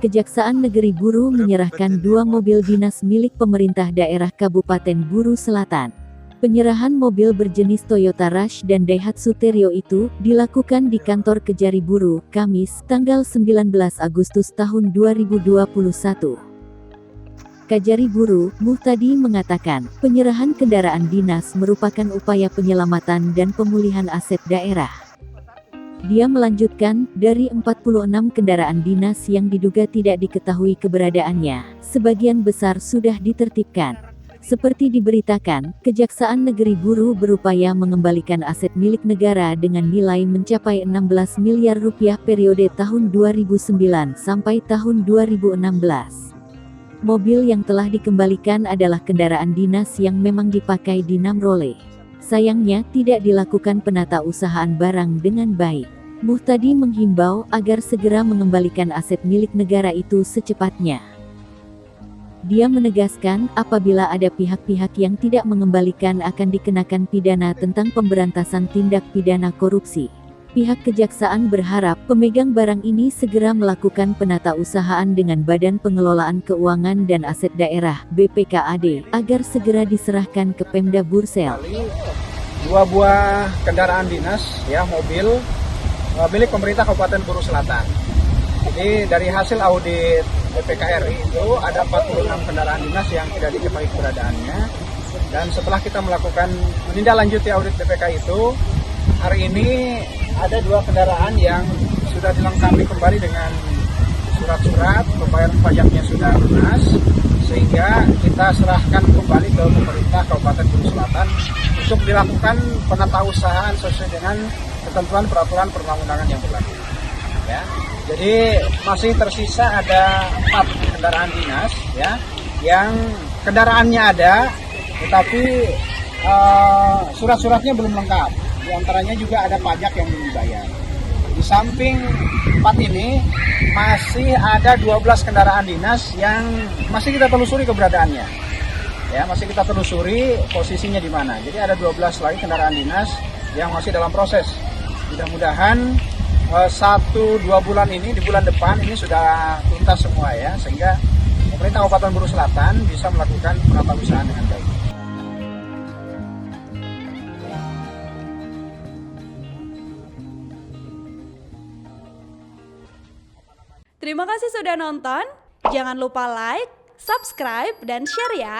Kejaksaan Negeri Buru menyerahkan 2 mobil dinas milik pemerintah daerah Kabupaten Buru Selatan. Penyerahan mobil berjenis Toyota Rush dan Daihatsu Terios itu dilakukan di kantor Kejari Buru, Kamis, tanggal 19 Agustus tahun 2021. Kejari Buru, Muhtadi mengatakan, penyerahan kendaraan dinas merupakan upaya penyelamatan dan pemulihan aset daerah. Dia melanjutkan, dari 46 kendaraan dinas yang diduga tidak diketahui keberadaannya, sebagian besar sudah ditertibkan. Seperti diberitakan, Kejaksaan Negeri Buru berupaya mengembalikan aset milik negara dengan nilai mencapai 16 miliar rupiah periode tahun 2009 sampai tahun 2016. Mobil yang telah dikembalikan adalah kendaraan dinas yang memang dipakai di Namrole. Sayangnya tidak dilakukan penatausahaan barang dengan baik. Muhtadi menghimbau agar segera mengembalikan aset milik negara itu secepatnya. Dia menegaskan, apabila ada pihak-pihak yang tidak mengembalikan akan dikenakan pidana tentang pemberantasan tindak pidana korupsi. Pihak kejaksaan berharap pemegang barang ini segera melakukan penatausahaan dengan Badan Pengelolaan Keuangan dan Aset Daerah (BPKAD) agar segera diserahkan ke Pemda Bursel. 2 buah kendaraan dinas, ya, mobil milik pemerintah Kabupaten Buru Selatan. Jadi dari hasil audit BPKRI itu ada 46 kendaraan dinas yang tidak diketahui keberadaannya. Dan setelah kita melakukan menindaklanjuti audit BPK itu, hari ini ada 2 kendaraan yang sudah dilengkapi kembali dengan surat-surat, pembayaran pajaknya sudah lunas, sehingga kita serahkan kembali ke pemerintah Kabupaten Buru Selatan untuk dilakukan penatausahaan sesuai dengan ketentuan peraturan perundang-undangan yang berlaku. Ya, jadi masih tersisa ada 4 kendaraan dinas, ya, yang kendaraannya ada, tetapi surat-suratnya belum lengkap. Di antaranya juga ada pajak yang belum dibayar. Di samping 4 ini masih ada 12 kendaraan dinas yang masih kita telusuri keberadaannya. Ya, masih kita telusuri posisinya di mana. Jadi ada 12 lagi kendaraan dinas yang masih dalam proses. Mudah-mudahan 1-2 bulan ini, di bulan depan ini sudah tuntas semua, ya, sehingga pemerintah Kabupaten Buru Selatan bisa melakukan penatausahaan dengan baik. Terima kasih sudah nonton. Jangan lupa like, subscribe, dan share ya.